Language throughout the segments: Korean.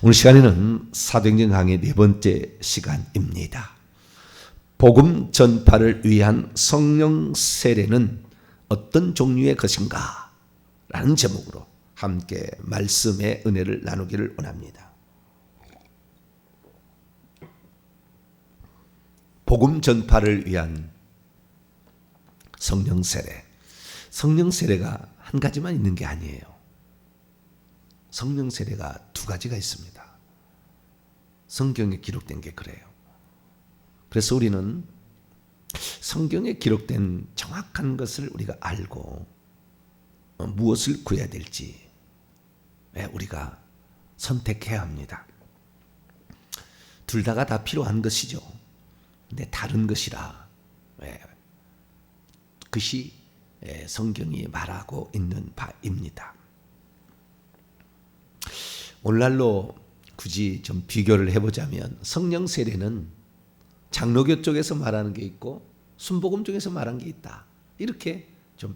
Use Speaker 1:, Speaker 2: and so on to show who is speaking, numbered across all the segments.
Speaker 1: 오늘 시간에는 사도행전 강의 네 번째 시간입니다. 복음 전파를 위한 성령 세례는 어떤 종류의 것인가? 라는 제목으로 함께 말씀의 은혜를 나누기를 원합니다. 복음 전파를 위한 성령 세례. 성령 세례가 한 가지만 있는 게 아니에요. 성령 세례가 두 가지가 있습니다. 성경에 기록된 게 그래요. 그래서 우리는 성경에 기록된 정확한 것을 우리가 알고 무엇을 구해야 될지 우리가 선택해야 합니다. 둘 다가 다 필요한 것이죠. 근데 다른 것이라 그것이 성경이 말하고 있는 바입니다. 오늘날로 굳이 좀 비교를 해보자면 성령 세례는 장로교 쪽에서 말하는 게 있고 순복음 쪽에서 말하는 게 있다. 이렇게 좀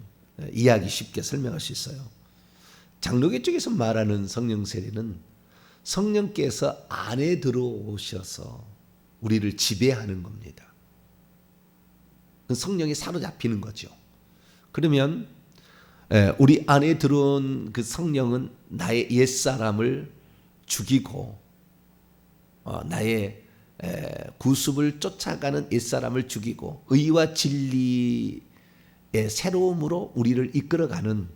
Speaker 1: 이해하기 쉽게 설명할 수 있어요. 장로교 쪽에서 말하는 성령 세례는 성령께서 안에 들어오셔서 우리를 지배하는 겁니다. 성령이 사로잡히는 거죠. 그러면 우리 안에 들어온 그 성령은 나의 옛사람을 죽이고 나의 구습을 쫓아가는 옛사람을 죽이고 의와 진리의 새로움으로 우리를 이끌어가는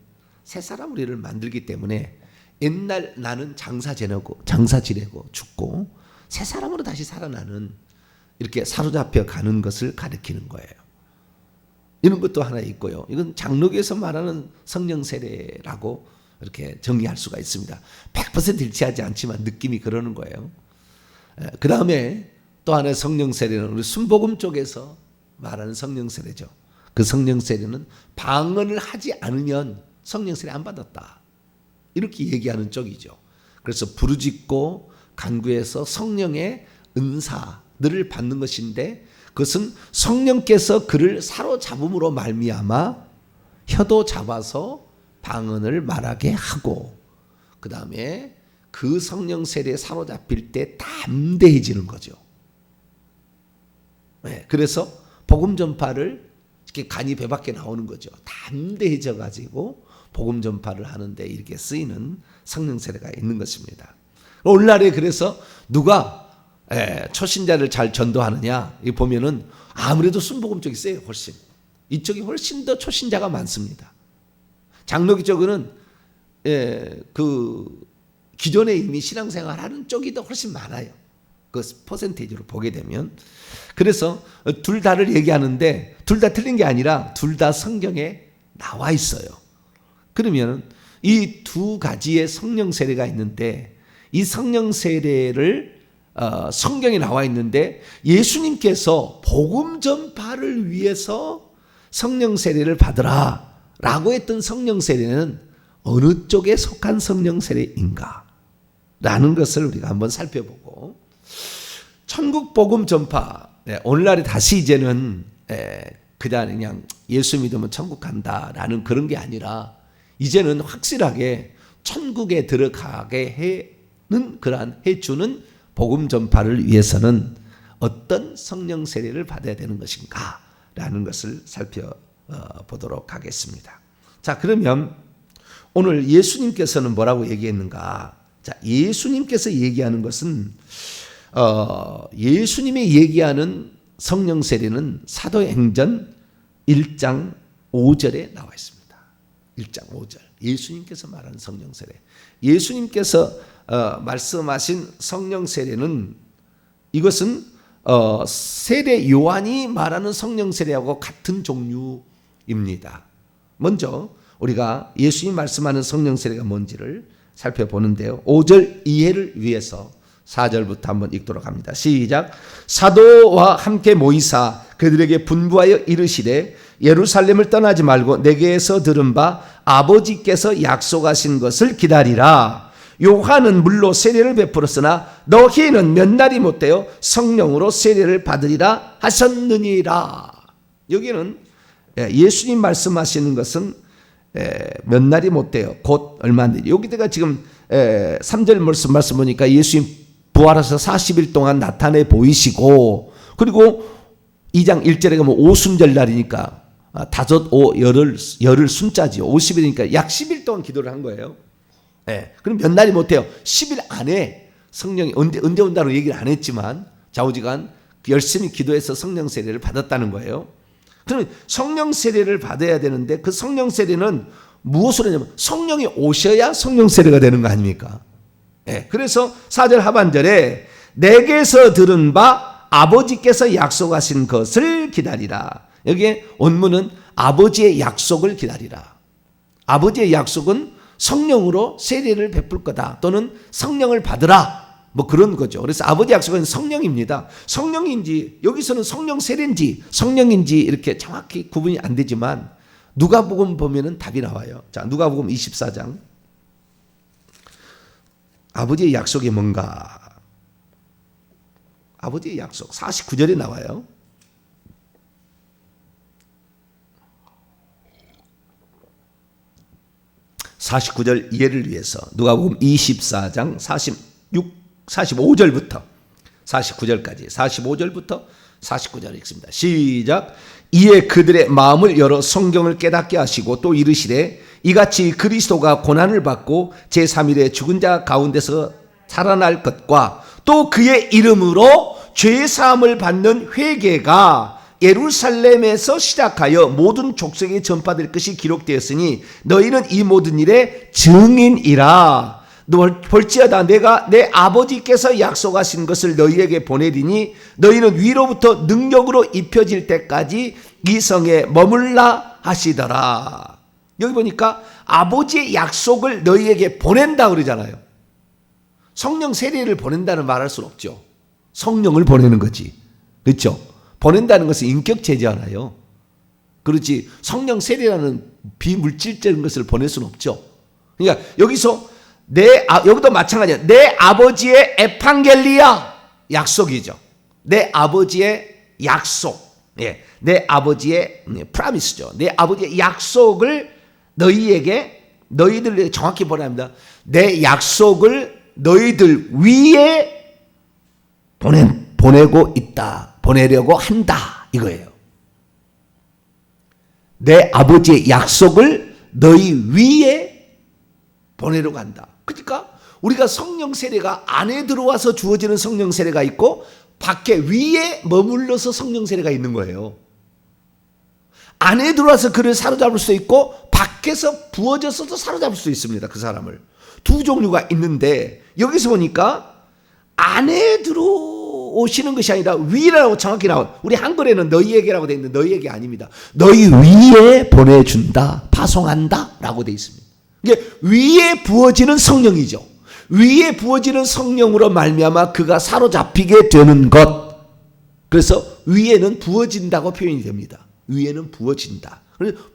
Speaker 1: 새사람 우리를 만들기 때문에 옛날 나는 장사 지내고 죽고 새사람으로 다시 살아나는 이렇게 사로잡혀 가는 것을 가리키는 거예요. 이런 것도 하나 있고요. 이건 장로교에서 말하는 성령 세례라고 이렇게 정리할 수가 있습니다. 100% 일치하지 않지만 느낌이 그러는 거예요. 그 다음에 또 하나의 성령 세례는 우리 순복음 쪽에서 말하는 성령 세례죠. 그 성령 세례는 방언을 하지 않으면 성령 세례 안 받았다. 이렇게 얘기하는 쪽이죠. 그래서 부르짖고 간구해서 성령의 은사들을 받는 것인데 그것은 성령께서 그를 사로잡음으로 말미암아 혀도 잡아서 방언을 말하게 하고 그 다음에 그 성령 세례에 사로잡힐 때 담대해지는 거죠. 그래서 복음 전파를 이렇게 간이 배 밖에 나오는 거죠. 담대해져 가지고 복음 전파를 하는데 이렇게 쓰이는 성령 세례가 있는 것입니다. 오늘날에 그래서 누가 초신자를 잘 전도하느냐 이 보면은 아무래도 순복음 쪽이 세요. 훨씬 이쪽이 훨씬 더 초신자가 많습니다. 장로교 쪽은 그 기존에 이미 신앙생활하는 쪽이 더 훨씬 많아요. 그 퍼센테이지로 보게 되면 그래서 둘 다를 얘기하는데 둘 다 틀린 게 아니라 둘 다 성경에 나와 있어요. 그러면 이 두 가지의 성령 세례가 있는데 이 성령 세례를 성경에 나와 있는데 예수님께서 복음 전파를 위해서 성령 세례를 받으라 라고 했던 성령 세례는 어느 쪽에 속한 성령 세례인가 라는 것을 우리가 한번 살펴보고 천국 복음 전파 오늘날에 다시 이제는 그냥 예수 믿으면 천국 간다라는 그런 게 아니라 이제는 확실하게 천국에 들어가게 그러한 해주는 복음 전파를 위해서는 어떤 성령 세례를 받아야 되는 것인가 라는 것을 살펴보도록 하겠습니다. 자, 그러면 오늘 예수님께서는 뭐라고 얘기했는가? 자, 예수님께서 얘기하는 것은 예수님이 얘기하는 성령 세례는 사도행전 1장 5절에 나와 있습니다. 1장 5절. 예수님께서 말하는 성령 세례. 예수님께서 말씀하신 성령 세례는 이것은 세례 요한이 말하는 성령 세례하고 같은 종류입니다. 먼저 우리가 예수님 말씀하는 성령 세례가 뭔지를 살펴보는데요. 5절 이해를 위해서 4절부터 한번 읽도록 합니다. 시작. 사도와 함께 모이사 그들에게 분부하여 이르시되 예루살렘을 떠나지 말고 내게서 들은 바 아버지께서 약속하신 것을 기다리라. 요한은 물로 세례를 베풀었으나 너희는 몇 날이 못되어 성령으로 세례를 받으리라 하셨느니라. 여기는 예수님 말씀하시는 것은 몇 날이 못돼요. 곧 얼마 안 되죠. 여기다가 지금 3절 말씀 보니까 예수님 부활하셔서 40일 동안 나타내 보이시고, 그리고 2장 1절에 가면 오순절 날이니까 다섯 오 열을 순자지요. 50일이니까 약 10일 동안 기도를 한 거예요. 그럼 몇 날이 못해요. 10일 안에 성령이 언제 온다고 얘기를 안 했지만 좌우지간 열심히 기도해서 성령 세례를 받았다는 거예요. 그러면 성령 세례를 받아야 되는데 그 성령 세례는 무엇으로 하냐면 성령이 오셔야 성령 세례가 되는 거 아닙니까? 그래서 4절 하반절에 내게서 들은 바 아버지께서 약속하신 것을 기다리라. 여기에 원문은 아버지의 약속을 기다리라. 아버지의 약속은 성령으로 세례를 베풀 거다, 또는 성령을 받으라, 뭐 그런 거죠. 그래서 아버지 약속은 성령입니다. 성령인지 여기서는 성령 세례인지 성령인지 이렇게 정확히 구분이 안 되지만 누가복음 보면은 답이 나와요. 자, 누가복음 24장. 아버지의 약속이 뭔가? 아버지의 약속 49절에 나와요. (49절) 이해를 위해서 누가복음 24장 45절부터 49절까지 45절부터 49절 읽습니다. 시작. 이에 그들의 마음을 열어 성경을 깨닫게 하시고 또 이르시되 이같이 그리스도가 고난을 받고 제3일에 죽은 자 가운데서 살아날 것과 또 그의 이름으로 죄사함을 받는 회개가 예루살렘에서 시작하여 모든 족속에 전파될 것이 기록되었으니 너희는 이 모든 일의 증인이라. 볼지어다 내가 내 아버지께서 약속하신 것을 너희에게 보내리니 너희는 위로부터 능력으로 입혀질 때까지 이 성에 머물라 하시더라. 여기 보니까 아버지의 약속을 너희에게 보낸다 그러잖아요. 성령 세례를 보낸다는 말할 수는 없죠. 성령을 보내는 거지. 그렇죠? 보낸다는 것은 인격체잖아요. 그렇지 성령 세례라는 비물질적인 것을 보낼 수는 없죠. 그러니까 여기서 여기도 마찬가지야. 내 아버지의 에판겔리아, 약속이죠. 내 아버지의 약속, 내 아버지의 프라미스죠. 내 아버지의 약속을 너희들 정확히 보내합니다. 내 약속을 너희들 위에 보내고 있다, 보내려고 한다, 이거예요. 내 아버지의 약속을 너희 위에 보내려고 한다. 그러니까 우리가 성령 세례가 안에 들어와서 주어지는 성령 세례가 있고 밖에 위에 머물러서 성령 세례가 있는 거예요. 안에 들어와서 그를 사로잡을 수 있고 밖에서 부어져서도 사로잡을 수 있습니다. 그 사람을. 두 종류가 있는데 여기서 보니까 안에 들어오시는 것이 아니라 위라고 정확히 나와요. 우리 한글에는 너희에게라고 되어 있는데 너희에게 아닙니다. 너희 위에 보내준다, 파송한다 라고 되어 있습니다. 이게 위에 부어지는 성령이죠. 위에 부어지는 성령으로 말미암아 그가 사로잡히게 되는 것. 그래서 위에는 부어진다고 표현이 됩니다. 위에는 부어진다.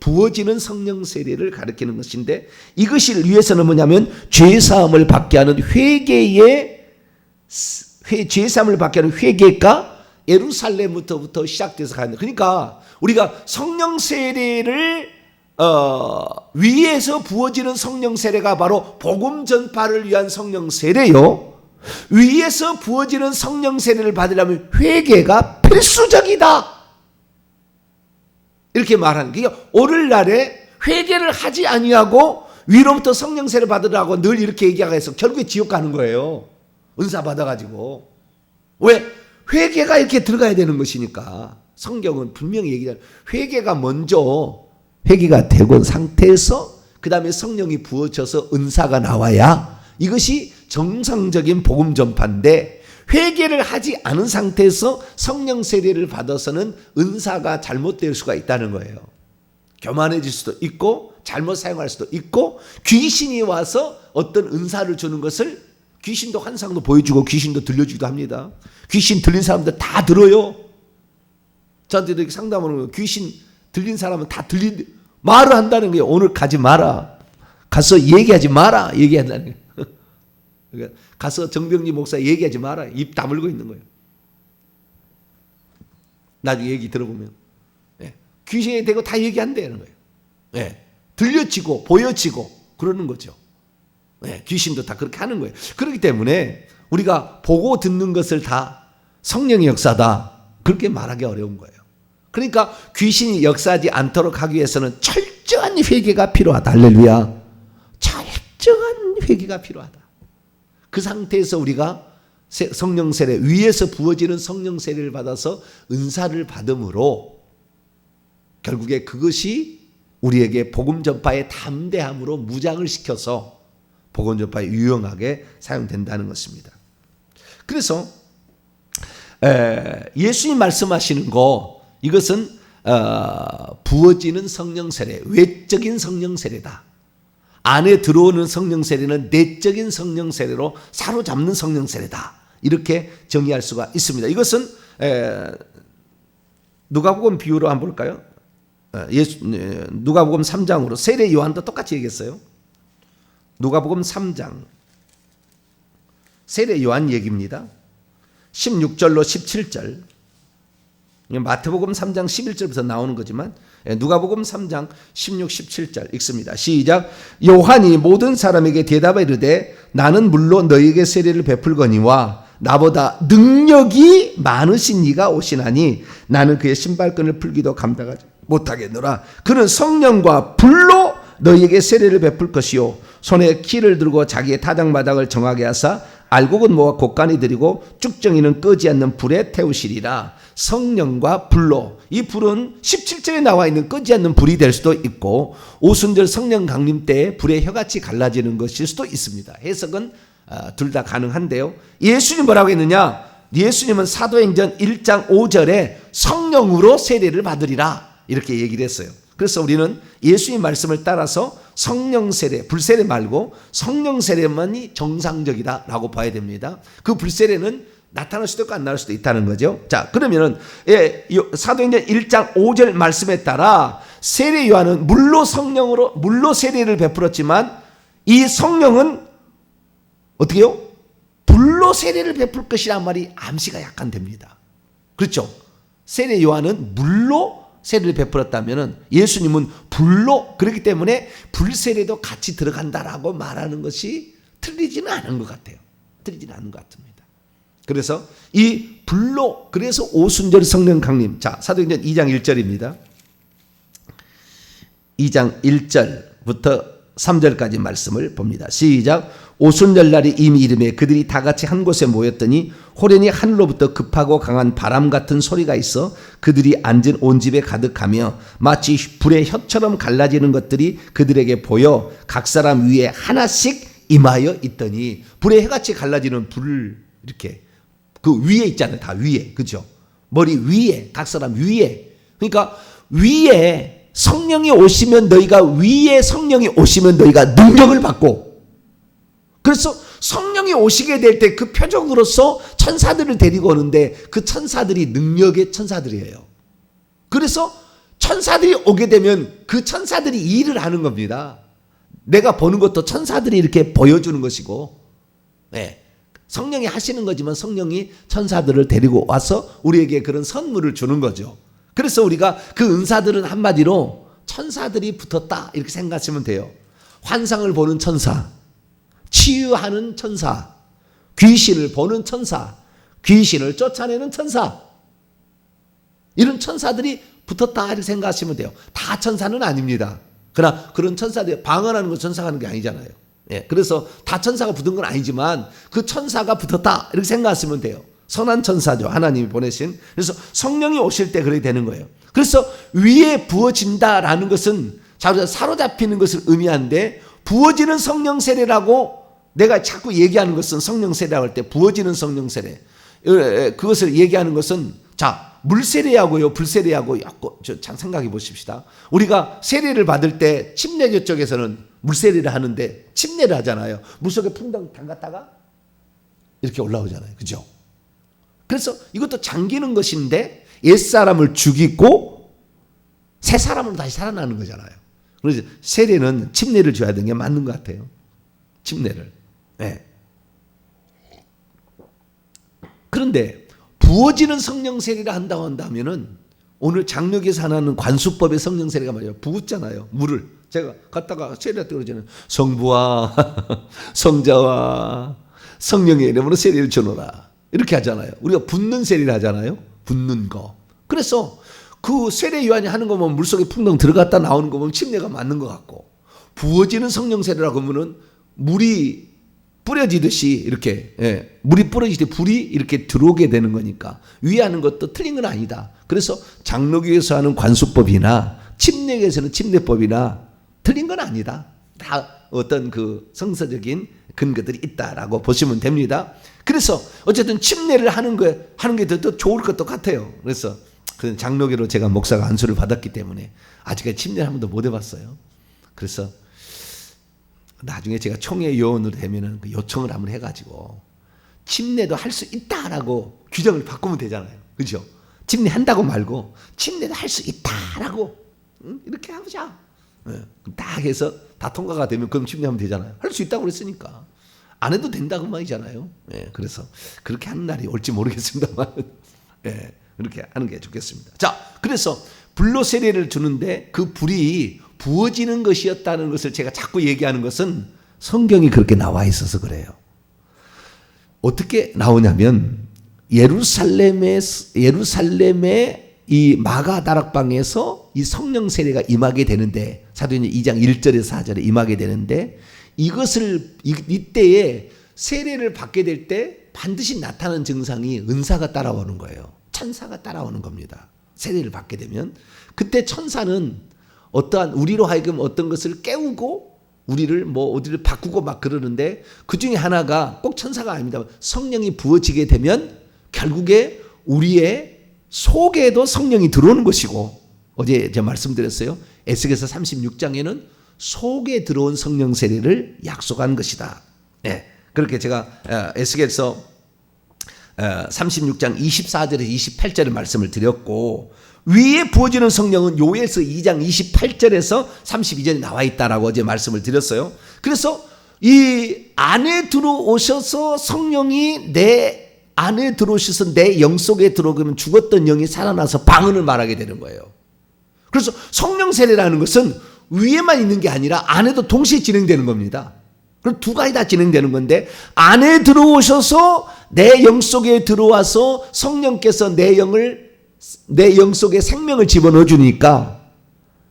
Speaker 1: 부어지는 성령 세례를 가리키는 것인데 이것을 위해서는 뭐냐면 죄사함을 받게 하는 죄사함을 받게 하는 회개가 예루살렘부터 시작돼서 가는. 그러니까 우리가 성령 세례를 위에서 부어지는 성령 세례가 바로 복음 전파를 위한 성령 세례요. 위에서 부어지는 성령 세례를 받으려면 회개가 필수적이다. 이렇게 말하는 게 오늘날에 회개를 하지 아니하고 위로부터 성령 세례 받으라고 늘 이렇게 얘기하고 해서 결국에 지옥 가는 거예요. 은사 받아가지고. 왜? 회개가 이렇게 들어가야 되는 것이니까. 성경은 분명히 얘기하잖아요. 회개가 먼저 회개가 되고 상태에서 그 다음에 성령이 부어져서 은사가 나와야 이것이 정상적인 복음 전파인데 회개를 하지 않은 상태에서 성령 세례를 받아서는 은사가 잘못될 수가 있다는 거예요. 교만해질 수도 있고 잘못 사용할 수도 있고 귀신이 와서 어떤 은사를 주는 것을 귀신도 환상도 보여주고 귀신도 들려주기도 합니다. 귀신 들린 사람들 다 들어요. 저한테 이렇게 상담하는 거예요. 귀신 들린 사람은 다 말을 한다는 거예요. 오늘 가지 마라. 가서 얘기하지 마라. 얘기한다는 거예요. 그러니까 가서 정병지 목사 얘기하지 마라. 입 다물고 있는 거예요. 나중에 얘기 들어보면 귀신이 되고 다 얘기한다는 거예요. 들려지고 보여지고 그러는 거죠. 귀신도 다 그렇게 하는 거예요. 그렇기 때문에 우리가 보고 듣는 것을 다 성령의 역사다 그렇게 말하기 어려운 거예요. 그러니까 귀신이 역사하지 않도록 하기 위해서는 철저한 회개가 필요하다. 할렐루야. 철저한 회개가 필요하다. 그 상태에서 우리가 성령 세례, 위에서 부어지는 성령 세례를 받아서 은사를 받음으로 결국에 그것이 우리에게 복음 전파의 담대함으로 무장을 시켜서 복음 전파에 유용하게 사용된다는 것입니다. 그래서 예수님 말씀하시는 거 이것은 부어지는 성령 세례, 외적인 성령 세례다. 안에 들어오는 성령 세례는 내적인 성령 세례로 사로잡는 성령 세례다. 이렇게 정의할 수가 있습니다. 이것은 누가복음 비유로 한번 볼까요? 누가복음 3장으로 세례 요한도 똑같이 얘기했어요. 누가복음 3장 세례 요한 얘기입니다. 16절로 17절. 마태복음 3장 11절부터 나오는 거지만 누가복음 3장 16, 17절 읽습니다. 시작. 요한이 모든 사람에게 대답하여 이르되 나는 물론 너희에게 세례를 베풀거니와 나보다 능력이 많으신 이가 오시나니 나는 그의 신발끈을 풀기도 감당하지 못하겠노라. 그는 성령과 불로 너희에게 세례를 베풀 것이요 손에 키를 들고 자기의 타작마당을 정하게 하사 알곡은 모아 곡간이 들이고 쭉정이는 끄지 않는 불에 태우시리라. 성령과 불로, 이 불은 17절에 나와 있는 끄지 않는 불이 될 수도 있고 오순절 성령 강림 때에 불의 혀같이 갈라지는 것일 수도 있습니다. 해석은 둘 다 가능한데요. 예수님 뭐라고 했느냐? 예수님은 사도행전 1장 5절에 성령으로 세례를 받으리라 이렇게 얘기를 했어요. 그래서 우리는 예수님 말씀을 따라서 성령 세례, 불세례 말고 성령 세례만이 정상적이다라고 봐야 됩니다. 그 불세례는 나타날 수도 있고 안 나올 수도 있다는 거죠. 자, 그러면은 사도행전 1장 5절 말씀에 따라 세례 요한은 물로 세례를 베풀었지만 이 성령은 어떻게 해요? 불로 세례를 베풀 것이란 말이 암시가 약간 됩니다. 그렇죠? 세례 요한은 물로 세례를 베풀었다면은 예수님은 불로, 그렇기 때문에 불세례도 같이 들어간다라고 말하는 것이 틀리지는 않은 것 같아요. 틀리지는 않은 것 같습니다. 그래서 이 불로, 그래서 오순절 성령 강림. 자, 사도행전 2장 1절입니다. 2장 1절부터 3절까지 말씀을 봅니다. 시작. 오순절 날이 이미 이름에 그들이 다 같이 한 곳에 모였더니 호련히 하늘로부터 급하고 강한 바람 같은 소리가 있어 그들이 앉은 온 집에 가득하며 마치 불의 혀처럼 갈라지는 것들이 그들에게 보여 각 사람 위에 하나씩 임하여 있더니, 불의 혀같이 갈라지는 불, 이렇게 그 위에 있잖아요. 다 위에. 그죠? 머리 위에, 각 사람 위에. 그러니까 위에 성령이 오시면 너희가, 위에 성령이 오시면 너희가 능력을 받고, 그래서 성령이 오시게 될 때 그 표적으로서 천사들을 데리고 오는데 그 천사들이 능력의 천사들이에요. 그래서 천사들이 오게 되면 그 천사들이 일을 하는 겁니다. 내가 보는 것도 천사들이 이렇게 보여주는 것이고, 네. 성령이 하시는 거지만 성령이 천사들을 데리고 와서 우리에게 그런 선물을 주는 거죠. 그래서 우리가 그 은사들은 한마디로 천사들이 붙었다 이렇게 생각하시면 돼요. 환상을 보는 천사, 치유하는 천사, 귀신을 보는 천사, 귀신을 쫓아내는 천사, 이런 천사들이 붙었다 이렇게 생각하시면 돼요. 다 천사는 아닙니다. 그러나 그런 천사들이 방언하는 거 천사가 하는 게 아니잖아요. 예, 그래서 다 천사가 붙은 건 아니지만 그 천사가 붙었다 이렇게 생각하시면 돼요. 선한 천사죠. 하나님이 보내신. 그래서 성령이 오실 때 그렇게 되는 거예요. 그래서 위에 부어진다라는 것은 사로잡히는 것을 의미하는데, 부어지는 성령 세례라고 내가 자꾸 얘기하는 것은, 성령 세례라고 할 때 부어지는 성령 세례, 그것을 얘기하는 것은, 자, 물세례하고요 불세례하고 참 생각해 보십시다. 우리가 세례를 받을 때 침례교 쪽에서는 물세례를 하는데 침례를 하잖아요. 물속에 풍덩 담갔다가 이렇게 올라오잖아요. 그죠? 그래서 이것도 잠기는 것인데 옛사람을 죽이고 새 사람으로 다시 살아나는 거잖아요. 그래서 세례는 침례를 줘야 되는 게 맞는 것 같아요. 침례를. 네. 그런데 부어지는 성령 세례를 한다고 한다면은, 오늘 장로교에서 하는 관수법의 성령 세례가 말이에요. 부었잖아요. 물을 제가 갔다가 세례할 때 그러잖아요. 성부와 성자와 성령의 이름으로 세례를 주노라. 이렇게 하잖아요. 우리가 붓는 세례를 하잖아요. 붓는 거. 그래서 그 세례 요한이 하는 거 보면 물속에 풍덩 들어갔다 나오는 거 보면 침례가 맞는 것 같고, 부어지는 성령 세례라고 하면은 물이 뿌려지듯이 이렇게, 물이 뿌려지듯이 불이 이렇게 들어오게 되는 거니까 위에 하는 것도 틀린 건 아니다. 그래서 장로교에서 하는 관수법이나 침례교에서는 침례법이나 틀린 건 아니다. 다 어떤 그 성서적인 근거들이 있다라고 보시면 됩니다. 그래서 어쨌든 침례를 하는 게 더 좋을 것도 같아요. 그래서 그 장로교로 제가 목사가 안수를 받았기 때문에 아직까지 침례를 한 번도 못 해봤어요. 그래서 나중에 제가 총회 요원으로 되면은 그 요청을 한번 해가지고 침례도 할 수 있다라고 규정을 바꾸면 되잖아요. 그렇죠? 침례한다고 말고 침례도 할 수 있다라고 이렇게 하자. 딱 해서 다 통과가 되면 그럼 침례하면 되잖아요. 할 수 있다고 그랬으니까 안 해도 된다고 말이잖아요. 그래서 그렇게 하는 날이 올지 모르겠습니다만 그렇게 하는 게 좋겠습니다. 자, 그래서 불로 세례를 주는데 그 불이 부어지는 것이었다는 것을 제가 자꾸 얘기하는 것은 성경이 그렇게 나와 있어서 그래요. 어떻게 나오냐면 예루살렘의 이 마가 다락방에서 이 성령 세례가 임하게 되는데, 사도행전 2장 1절에서 4절에 임하게 되는데, 이것을 이때에 세례를 받게 될 때 반드시 나타나는 증상이 은사가 따라오는 거예요. 천사가 따라오는 겁니다. 세례를 받게 되면 그때 천사는 어떠한 우리로 하여금 어떤 것을 깨우고 우리를 어디를 바꾸고 막 그러는데, 그 중에 하나가 꼭 천사가 아닙니다. 성령이 부어지게 되면 결국에 우리의 속에도 성령이 들어오는 것이고, 어제 제가 말씀드렸어요. 에스겔서 36장에는 속에 들어온 성령 세례를 약속한 것이다. 그렇게 제가 에스겔서 36장 24절에서 28절의 말씀을 드렸고, 위에 부어지는 성령은 요엘서 2장 28절에서 32절에 나와 있다라고 어제 말씀을 드렸어요. 그래서 이 안에 들어오셔서 성령이 내 안에 들어오셔서 내 영 속에 들어오면 죽었던 영이 살아나서 방언을 말하게 되는 거예요. 그래서 성령 세례라는 것은 위에만 있는 게 아니라 안에도 동시에 진행되는 겁니다. 그럼 두 가지 다 진행되는 건데, 안에 들어오셔서 내 영 속에 들어와서 성령께서 내 영 속에 생명을 집어넣어 주니까,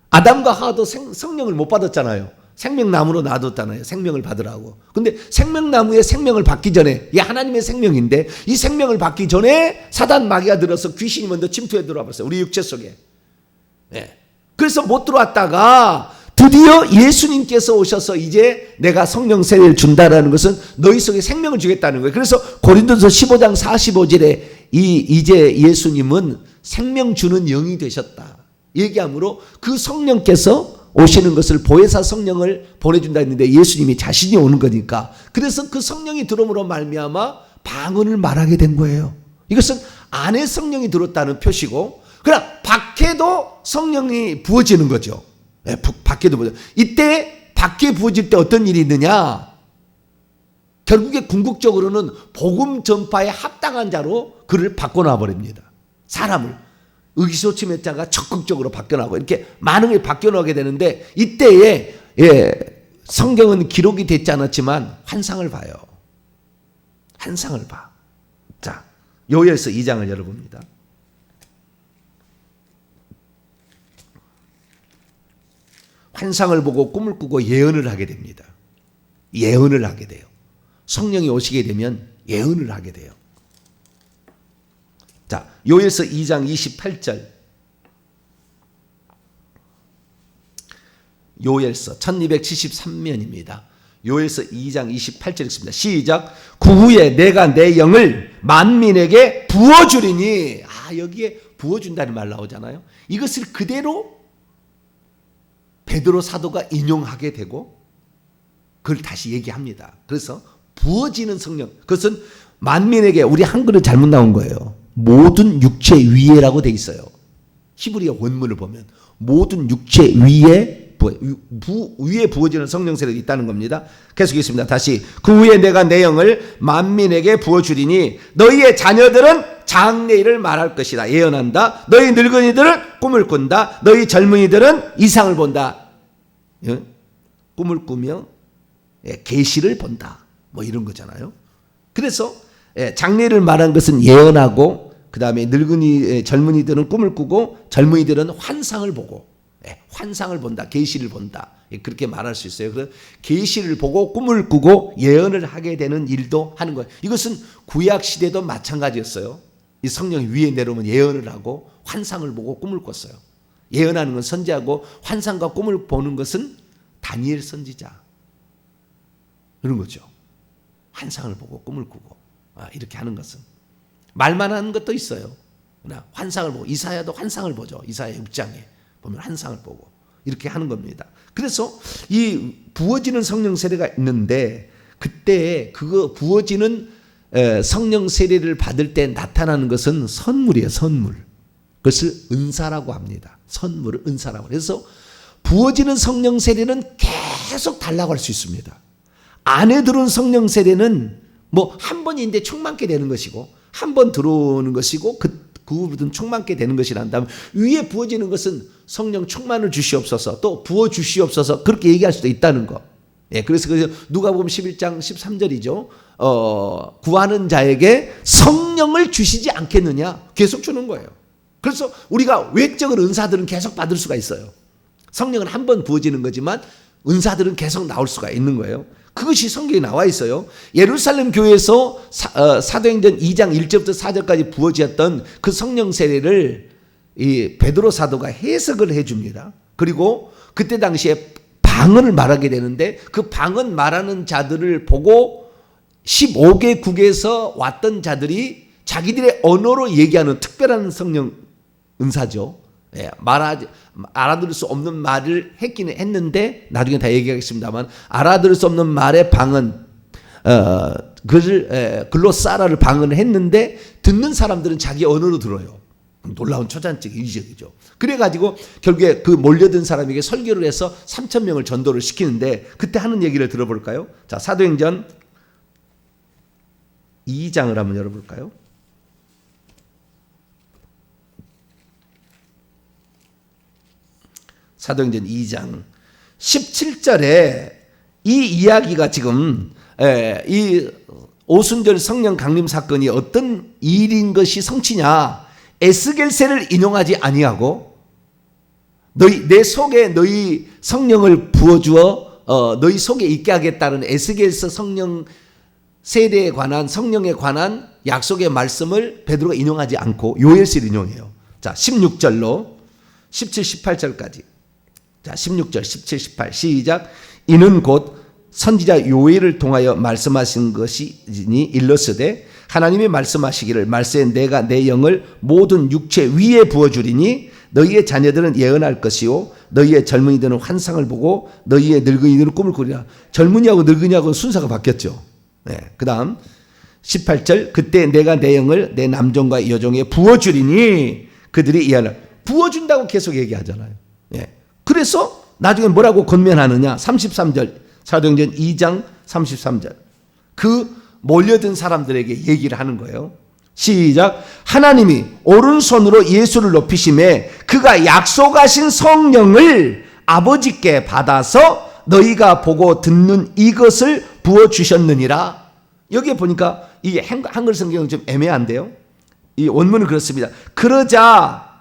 Speaker 1: 아담과 하와도 성령을 못 받았잖아요. 생명나무로 놔뒀잖아요. 생명을 받으라고. 근데 생명나무의 생명을 받기 전에, 이 하나님의 생명인데 이 생명을 받기 전에 사단 마귀가 들어서 귀신이 먼저 침투해 들어와 버렸어요. 우리 육체 속에. 그래서 못 들어왔다가 드디어 예수님께서 오셔서 이제 내가 성령 세례를 준다라는 것은 너희 속에 생명을 주겠다는 거예요. 그래서 고린도서 15장 45절에 이제 예수님은 생명 주는 영이 되셨다 얘기하므로, 그 성령께서 오시는 것을 보혜사 성령을 보내준다 했는데 예수님이 자신이 오는 거니까, 그래서 그 성령이 들어옴으로 말미암아 방언을 말하게 된 거예요. 이것은 안에 성령이 들었다는 표시고, 그러나 밖에도 성령이 부어지는 거죠. 밖에도 부어져. 이때 밖에 부어질 때 어떤 일이 있느냐? 결국에 궁극적으로는 복음 전파에 합당한 자로 그를 바꿔놔 버립니다. 사람을 의기소침했다가 적극적으로 바뀌어나고 이렇게 많은 게 바뀌어나게 되는데, 이때에 성경은 기록이 됐지 않았지만 환상을 봐요. 환상을 봐. 자, 요엘서 2장을 열어봅니다. 환상을 보고 꿈을 꾸고 예언을 하게 됩니다. 예언을 하게 돼요. 성령이 오시게 되면 예언을 하게 돼요. 자, 요엘서 2장 28절. 요엘서 1273면입니다. 요엘서 2장 28절 읽습니다. 시작. 그 후에 내가 내 영을 만민에게 부어주리니. 여기에 부어준다는 말 나오잖아요. 이것을 그대로 베드로 사도가 인용하게 되고 그걸 다시 얘기합니다. 그래서 부어지는 성령, 그것은 만민에게, 우리 한글은 잘못 나온 거예요. 모든 육체 위에라고 돼 있어요. 히브리어 원문을 보면 모든 육체 위에 위에 부어지는 성령 세례가 있다는 겁니다. 계속했습니다. 다시. 그 후에 내가 내 영을 만민에게 부어주리니 너희의 자녀들은 장래일을 말할 것이다. 예언한다. 너희 늙은이들은 꿈을 꾼다. 너희 젊은이들은 이상을 본다. 꿈을 꾸며 계시를 본다. 뭐 이런 거잖아요. 그래서 장래를 말한 것은 예언하고, 그 다음에 젊은이들은 꿈을 꾸고, 젊은이들은 환상을 보고, 환상을 본다, 계시를 본다. 그렇게 말할 수 있어요. 그래서 계시를 보고 꿈을 꾸고 예언을 하게 되는 일도 하는 거예요. 이것은 구약 시대도 마찬가지였어요. 이 성령이 위에 내려오면 예언을 하고 환상을 보고 꿈을 꿨어요. 예언하는 건 선지자고, 환상과 꿈을 보는 것은 다니엘 선지자. 그런 거죠. 환상을 보고 꿈을 꾸고 이렇게 하는 것은. 말만 하는 것도 있어요. 그러나 환상을 보고, 이사야도 환상을 보죠. 이사야 6장에 보면 환상을 보고 이렇게 하는 겁니다. 그래서 이 부어지는 성령 세례가 있는데, 그때 그거 부어지는 성령 세례를 받을 때 나타나는 것은 선물이에요. 선물. 그것을 은사라고 합니다. 선물을 은사라고. 그래서 부어지는 성령 세례는 계속 달라고 할 수 있습니다. 안에 들어온 성령 세례는 뭐 한 번인데 충만케 되는 것이고, 한 번 들어오는 것이고, 그 후부터는 충만케 되는 것이란다면, 위에 부어지는 것은 성령 충만을 주시옵소서, 또 부어 주시옵소서, 그렇게 얘기할 수도 있다는 거. 그래서 누가복음 11장 13절이죠. 구하는 자에게 성령을 주시지 않겠느냐, 계속 주는 거예요. 그래서 우리가 외적인 은사들은 계속 받을 수가 있어요. 성령은 한 번 부어지는 거지만 은사들은 계속 나올 수가 있는 거예요. 그것이 성경에 나와 있어요. 예루살렘 교회에서 사도행전 2장 1절부터 4절까지 부어지었던 그 성령 세례를 이 베드로 사도가 해석을 해줍니다. 그리고 그때 당시에 방언을 말하게 되는데, 그 방언 말하는 자들을 보고 15개국에서 왔던 자들이 자기들의 언어로 얘기하는 특별한 성령 은사죠. 알아들을 수 없는 말을 했기는 했는데, 나중에 다 얘기하겠습니다만, 알아들을 수 없는 말의 방언, 글로사라를 방언을 했는데, 듣는 사람들은 자기 언어로 들어요. 놀라운 초자연적 이적이죠. 그래가지고 결국에 그 몰려든 사람에게 설교를 해서 3,000명을 전도를 시키는데, 그때 하는 얘기를 들어볼까요? 자, 사도행전 2장을 한번 열어볼까요? 사도행전 2장 17절에 이 이야기가 지금 이 오순절 성령 강림 사건이 어떤 일인 것이 성취냐, 에스겔서를 인용하지 아니하고, 내 속에 너희 성령을 부어주어 너희 속에 있게 하겠다는 에스겔서 성령 세례에 관한, 성령에 관한 약속의 말씀을 베드로가 인용하지 않고 요엘서를 인용해요. 자, 16절로 17, 18절까지. 자, 16절, 17, 18 시작. 이는 곧 선지자 요엘을 통하여 말씀하신 것이니 일러스되, 하나님이 말씀하시기를 말세에 내가 내 영을 모든 육체 위에 부어주리니 너희의 자녀들은 예언할 것이요 너희의 젊은이들은 환상을 보고 너희의 늙은이들은 꿈을 꾸리라. 젊은이하고 늙은이하고 순서가 바뀌었죠. 그 다음 18절, 그때 내가 내 영을 내 남종과 여종에 부어주리니 그들이 이해하라. 부어준다고 계속 얘기하잖아요. 그래서 나중에 뭐라고 권면하느냐, 33절, 사도행전 2장 33절, 그 몰려든 사람들에게 얘기를 하는 거예요. 시작. 하나님이 오른손으로 예수를 높이심에 그가 약속하신 성령을 아버지께 받아서 너희가 보고 듣는 이것을 부어주셨느니라. 여기에 보니까 이 한글 성경은 좀 애매한데요. 이 원문은 그렇습니다. 그러자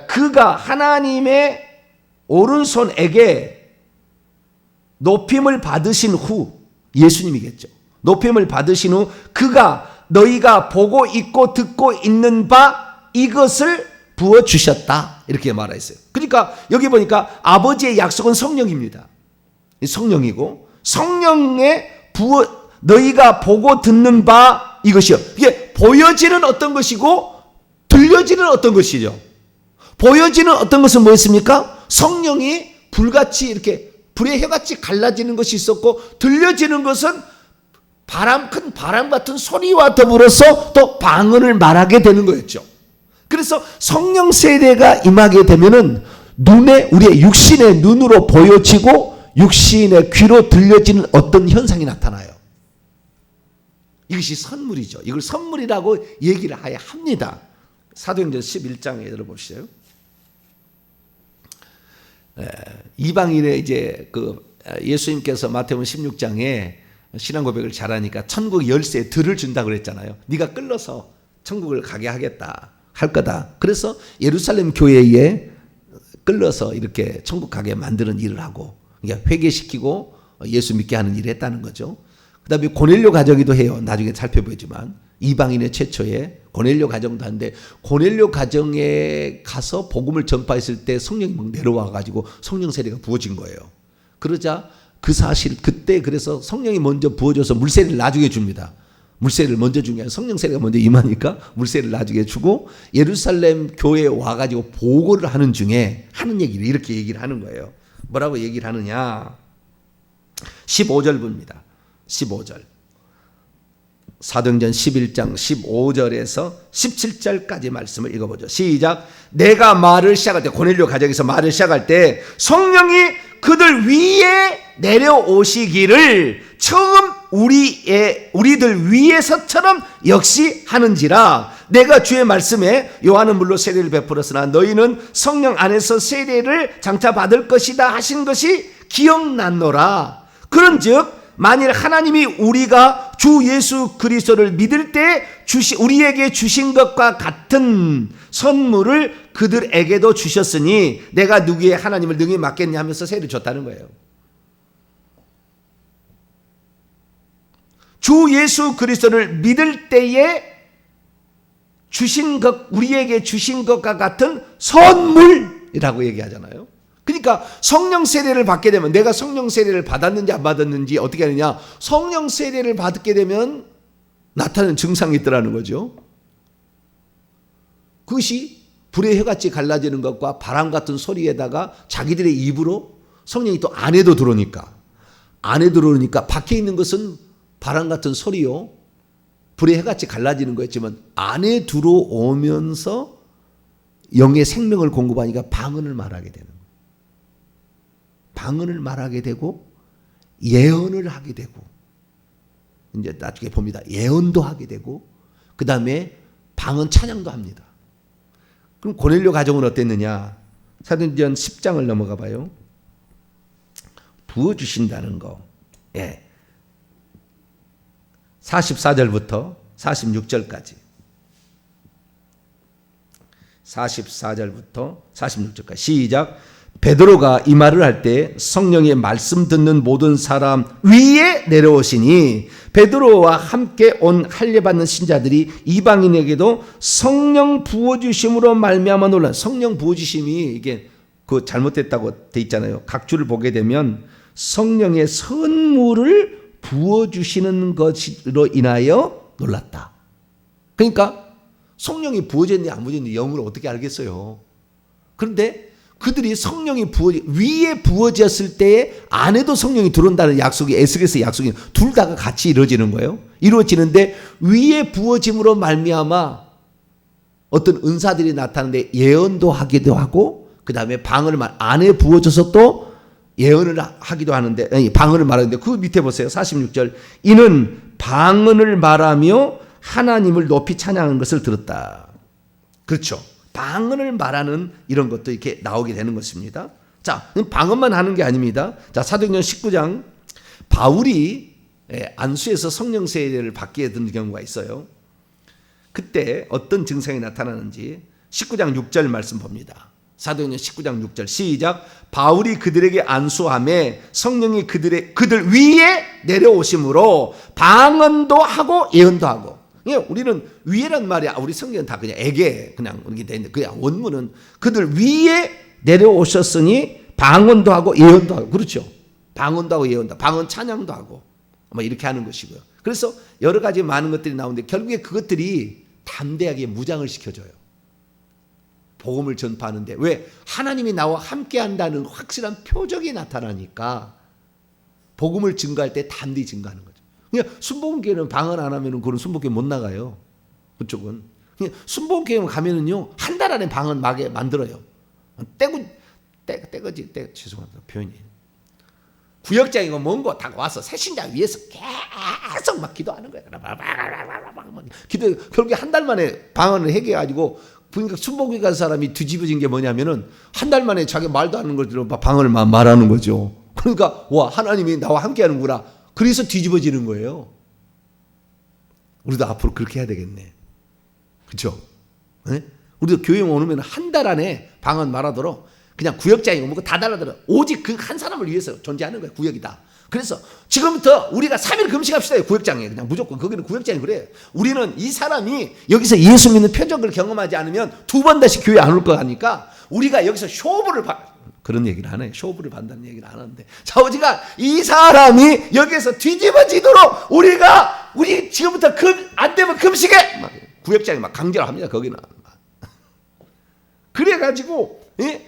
Speaker 1: 그가 하나님의 오른손에게 높임을 받으신 후, 예수님이겠죠. 높임을 받으신 후 그가 너희가 보고 있고 듣고 있는 바 이것을 부어주셨다. 이렇게 말했어요. 그러니까 여기 보니까 아버지의 약속은 성령입니다. 성령이고, 성령의 너희가 보고 듣는 바 이것이요. 이게 보여지는 어떤 것이고 들려지는 어떤 것이죠. 보여지는 어떤 것은 뭐였습니까? 성령이 불같이 이렇게 불의 혀같이 갈라지는 것이 있었고, 들려지는 것은 큰 바람 같은 소리와 더불어서 또 방언을 말하게 되는 거였죠. 그래서 성령 세례가 임하게 되면은 우리의 육신의 눈으로 보여지고 육신의 귀로 들려지는 어떤 현상이 나타나요. 이것이 선물이죠. 이걸 선물이라고 얘기를 해야 합니다. 사도행전 11장에 들어보시죠. 이방인의 이제 예수님께서 마태복음 16장에 신앙 고백을 잘하니까 천국 열쇠 들을 준다 그랬잖아요. 네가 끌러서 천국을 가게 하겠다 할 거다. 그래서 예루살렘 교회에 끌러서 이렇게 천국 가게 만드는 일을 하고, 그러니까 회개시키고 예수 믿게 하는 일을 했다는 거죠. 그다음에 고넬료 가정이도 해요. 나중에 살펴보지만 이방인의 최초의 고넬료 가정도 하는데, 고넬료 가정에 가서 복음을 전파했을 때 성령이 막 내려와 가지고 성령 세례가 부어진 거예요. 그러자 그 사실 그때 그래서 성령이 먼저 부어져서 물세례를 나중에 줍니다. 물세례를 먼저 주는 게 아니라 성령 세례가 먼저 임하니까 물세례를 나중에 주고, 예루살렘 교회에 와가지고 보고를 하는 중에 하는 얘기를 이렇게 얘기를 하는 거예요. 뭐라고 얘기를 하느냐? 15절입니다. 15절. 사도행전 11장 15절에서 17절까지 말씀을 읽어보죠. 시작. 내가 말을 시작할 때, 고넬료 가정에서 말을 시작할 때 성령이 그들 위에 내려오시기를 처음 우리들 위에서처럼 역시 하는지라. 내가 주의 말씀에 요한은 물로 세례를 베풀었으나 너희는 성령 안에서 세례를 장차 받을 것이다 하신 것이 기억났노라. 그런즉 만일 하나님이 우리가 주 예수 그리스도를 믿을 때 우리에게 주신 것과 같은 선물을 그들에게도 주셨으니 내가 누구의 하나님을 능히 맡겠냐 하면서 세례를 줬다는 거예요. 주 예수 그리스도를 믿을 때에 우리에게 주신 것과 같은 선물이라고 얘기하잖아요. 그러니까 성령 세례를 받게 되면, 내가 성령 세례를 받았는지 안 받았는지 어떻게 하느냐? 성령 세례를 받게 되면 나타나는 증상이 있더라는 거죠. 그것이 불의 혀같이 갈라지는 것과 바람 같은 소리에다가 자기들의 입으로 성령이 또 안에도 들어오니까 밖에 있는 것은 바람 같은 소리요, 불의 혀같이 갈라지는 거였지만 안에 들어오면서 영의 생명을 공급하니까 방언을 말하게 되는 거예요. 방언을 말하게 되고 예언을 하게 되고, 이제 나중에 봅니다. 예언도 하게 되고, 그 다음에 방언 찬양도 합니다. 그럼 고넬료 가정은 어땠느냐? 사도행전 10장을 넘어가 봐요. 부어주신다는 거. 44절부터 46절까지. 44절부터 46절까지. 시작. 베드로가 이 말을 할 때 성령의 말씀 듣는 모든 사람 위에 내려오시니 베드로와 함께 온 할례받는 신자들이 이방인에게도 성령 부어주심으로 말미암아 놀라. 성령 부어주심이 이게 잘못됐다고 돼 있잖아요. 각주를 보게 되면 성령의 선물을 부어주시는 것으로 인하여 놀랐다. 그러니까 성령이 부어졌니 안 부어졌니 영으로 어떻게 알겠어요? 그런데 그들이 성령이 위에 부어졌을 때에 안에도 성령이 들어온다는 약속이, 에스겔서 약속이 둘 다가 같이 이루어지는 거예요. 이루어지는데 위에 부어짐으로 말미암아 어떤 은사들이 나타나는데 예언도 하기도 하고, 그 다음에 방언을 안에 부어져서 또 예언을 하기도 하는데, 방언을 말하는데 그 밑에 보세요. 46절. 이는 방언을 말하며 하나님을 높이 찬양하는 것을 들었다. 그렇죠. 방언을 말하는 이런 것도 이렇게 나오게 되는 것입니다. 자, 방언만 하는 게 아닙니다. 자, 사도행전 19장, 바울이 안수에서 성령 세례를 받게 된 경우가 있어요. 그때 어떤 증상이 나타나는지 19장 6절 말씀 봅니다. 사도행전 19장 6절 시작. 바울이 그들에게 안수하매 성령이 그들 위에 내려오심으로 방언도 하고 예언도 하고. 우리는 위에란 말이, 우리 성경은 다 그냥 에게 그냥 이렇게 돼 있는데, 그냥 원문은 그들 위에 내려오셨으니 방언도 하고 예언도 하고. 그렇죠. 방언도 하고 예언도 하고, 방언 찬양도 하고 이렇게 하는 것이고요. 그래서 여러 가지 많은 것들이 나오는데 결국에 그것들이 담대하게 무장을 시켜줘요. 복음을 전파하는데. 왜? 하나님이 나와 함께 한다는 확실한 표적이 나타나니까 복음을 증거할 때 담대히 증거하는 거죠. 그냥 순복음교회는 방언 안 하면은 그런 순복음교회 못 나가요. 그쪽은. 그냥 순복음교회 가면은요, 한 달 안에 방언 마게 만들어요. 죄송합니다. 표현이. 구역장이고 뭔고 다 와서 새신자 위에서 계속 막 기도하는 거예요. 기도, 결국에 한 달 만에 방언을 해결해가지고 그러니까 순복음에 간 사람이 뒤집어진 게 뭐냐면은 한 달 만에 자기 말도 안 하는 것들로 방언을 말하는 거죠. 그러니까 와, 하나님이 나와 함께 하는구나. 그래서 뒤집어지는 거예요. 우리도 앞으로 그렇게 해야 되겠네. 그렇죠? 네? 우리도 교회 오면 한 달 안에 방언 말하도록 그냥 구역장이고 뭐고 다 달라들어. 오직 그 한 사람을 위해서 존재하는 거예요. 구역이다. 그래서 지금부터 우리가 3일 금식합시다. 구역장에 그냥 무조건 거기는 구역장이 그래. 우리는 이 사람이 여기서 예수 믿는 표적을 경험하지 않으면 두 번 다시 교회 안 올 거 하니까 우리가 여기서 쇼부를 그런 얘기를 안 해요. 쇼부를 받는다는 얘기를 안 하는데 자오지가 이 사람이 여기서 뒤집어지도록 우리 지금부터 안 되면 금식해. 막 구역장에 막 강제로 합니다. 거기는. 그래가지고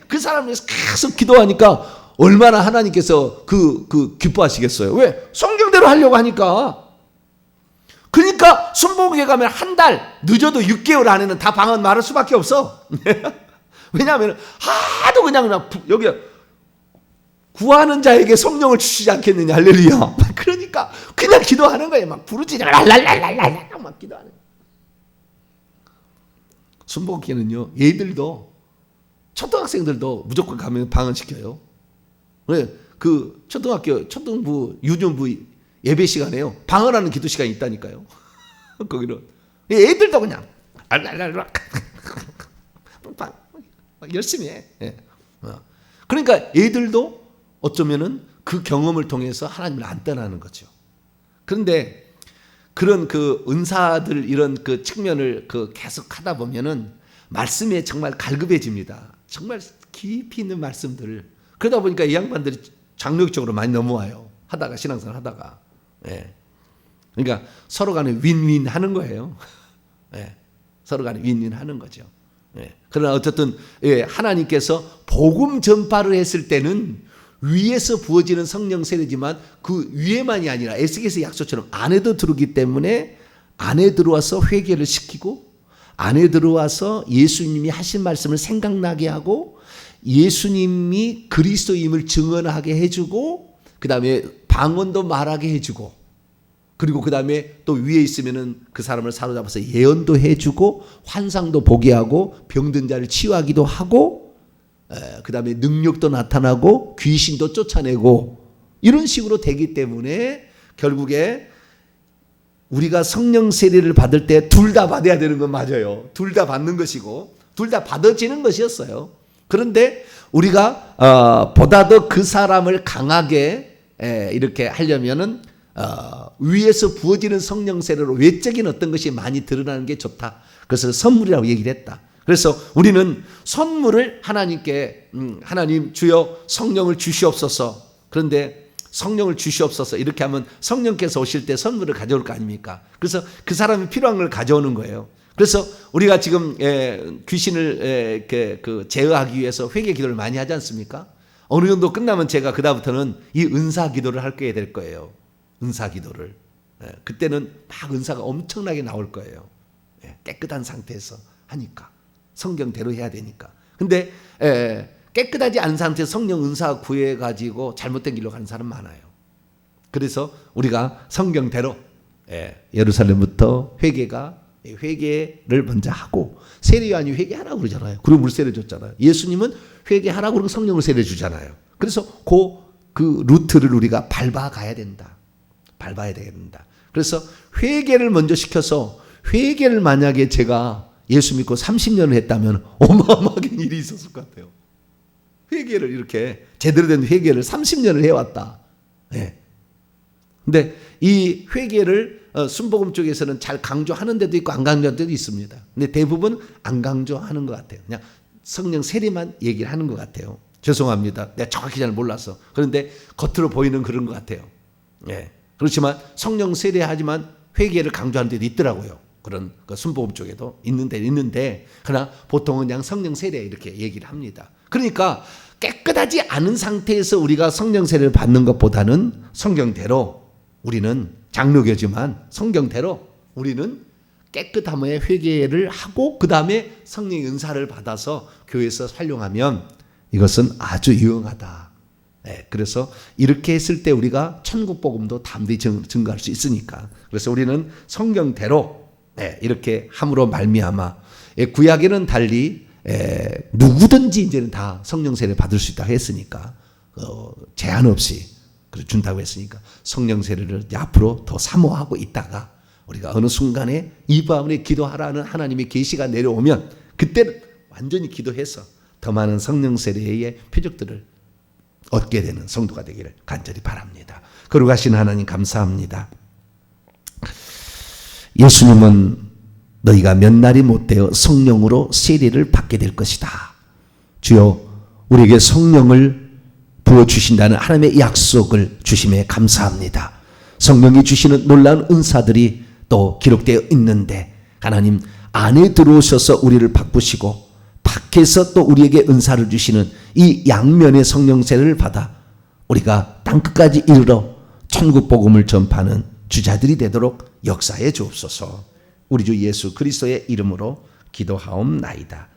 Speaker 1: 그 사람을 위해서 계속 기도하니까 얼마나 하나님께서 기뻐하시겠어요. 왜? 성경대로 하려고 하니까. 그러니까 순복음에 가면 한 달, 늦어도 6개월 안에는 다 방언 말할 수밖에 없어. 왜냐하면 하도 그냥 여기 구하는 자에게 성령을 주시지 않겠느냐. 할렐루야. 그러니까 그냥 기도하는 거예요. 막 부르짖어 랄랄랄랄랄 막 기도하는 거예요. 순복음에는요, 얘들도 초등학생들도 무조건 가면 방언 시켜요. 왜? 그 초등부 유년부 예배 시간에요. 방언하는 기도 시간이 있다니까요. 거기는 애들도 그냥 알랄랄랄 열심히 해. 그러니까 애들도 어쩌면은 그 경험을 통해서 하나님을 안 떠나는 거죠. 그런데 그런 그 은사들 이런 그 측면을 계속 하다 보면은 말씀에 정말 갈급해집니다. 정말 깊이 있는 말씀들을. 그러다 보니까 이 양반들이 장로교 쪽으로 많이 넘어와요. 하다가 신앙생활 하다가. 그러니까 서로 간에 윈윈 하는 거예요. 서로 간에 윈윈 하는 거죠. 그러나 어쨌든 하나님께서 복음 전파를 했을 때는 위에서 부어지는 성령 세례지만 그 위에만이 아니라 에스겔의 약속처럼 안에도 들어오기 때문에 안에 들어와서 회개를 시키고 안에 들어와서 예수님이 하신 말씀을 생각나게 하고 예수님이 그리스도임을 증언하게 해주고 그 다음에 방언도 말하게 해주고 그리고 그 다음에 또 위에 있으면은 그 사람을 사로잡아서 예언도 해주고 환상도 보게 하고 병든 자를 치유하기도 하고 그 다음에 능력도 나타나고 귀신도 쫓아내고 이런 식으로 되기 때문에 결국에 우리가 성령 세례를 받을 때 둘 다 받아야 되는 건 맞아요. 둘 다 받는 것이고 둘 다 받아지는 것이었어요. 그런데 우리가 보다 더 그 사람을 강하게 이렇게 하려면은 위에서 부어지는 성령 세례로 외적인 어떤 것이 많이 드러나는 게 좋다. 그래서 선물이라고 얘기를 했다. 그래서 우리는 선물을 하나님께 하나님 주여 성령을 주시옵소서. 그런데 성령을 주시옵소서 이렇게 하면 성령께서 오실 때 선물을 가져올 거 아닙니까? 그래서 그 사람이 필요한 걸 가져오는 거예요. 그래서 우리가 지금 귀신을 제어하기 위해서 회개 기도를 많이 하지 않습니까? 어느 정도 끝나면 제가 그다음부터는 이 은사 기도를 하게 될 거예요. 은사 기도를. 그때는 막 은사가 엄청나게 나올 거예요. 깨끗한 상태에서 하니까. 성경대로 해야 되니까. 근데 깨끗하지 않은 상태에서 성령 은사 구해가지고 잘못된 길로 가는 사람 많아요. 그래서 우리가 성경대로 예루살렘부터 회개를 먼저 하고 세례요한이 회개하라고 그러잖아요. 그리고 물세례 줬잖아요. 예수님은 회개하라고 그러고 성령을 세례 주잖아요. 그래서 그 루트를 우리가 밟아가야 된다. 밟아야 된다. 그래서 회개를 먼저 시켜서 회개를 만약에 제가 예수 믿고 30년을 했다면 어마어마하게 일이 있었을 것 같아요. 회개를 이렇게 제대로 된 회개를 30년을 해왔다. 근데 이 회개를 순복음 쪽에서는 잘 강조하는 데도 있고 안 강조하는 데도 있습니다. 근데 대부분 안 강조하는 것 같아요. 그냥 성령 세례만 얘기를 하는 것 같아요. 죄송합니다. 내가 정확히 잘 몰라서. 그런데 겉으로 보이는 그런 것 같아요. 그렇지만 성령 세례하지만 회개를 강조하는 데도 있더라고요. 그런 순복음 쪽에도 있는데 그러나 보통은 그냥 성령 세례 이렇게 얘기를 합니다. 그러니까 깨끗하지 않은 상태에서 우리가 성령 세례를 받는 것보다는 성경대로 우리는 장로교지만 성경대로 우리는 깨끗함의 회개를 하고 그 다음에 성령의 은사를 받아서 교회에서 활용하면 이것은 아주 유용하다. 그래서 이렇게 했을 때 우리가 천국 복음도 담대히 증거할 수 있으니까. 그래서 우리는 성경대로 이렇게 함으로 말미암아 구약에는 달리 누구든지 이제는 다 성령 세례 받을 수 있다 했으니까 제한 없이 준다고 했으니까 성령 세례를 앞으로 더 사모하고 있다가 우리가 어느 순간에 이 밤에 기도하라는 하나님의 계시가 내려오면 그때는 완전히 기도해서 더 많은 성령 세례의 표적들을 얻게 되는 성도가 되기를 간절히 바랍니다. 거룩하신 하나님 감사합니다. 예수님은 너희가 몇 날이 못되어 성령으로 세례를 받게 될 것이다. 주여 우리에게 성령을 부어주신다는 하나님의 약속을 주심에 감사합니다. 성령이 주시는 놀라운 은사들이 또 기록되어 있는데 하나님 안에 들어오셔서 우리를 바꾸시고 밖에서 또 우리에게 은사를 주시는 이 양면의 성령 세례를 받아 우리가 땅끝까지 이르러 천국 복음을 전파하는 주자들이 되도록 역사해 주옵소서. 우리 주 예수 그리스도의 이름으로 기도하옵나이다.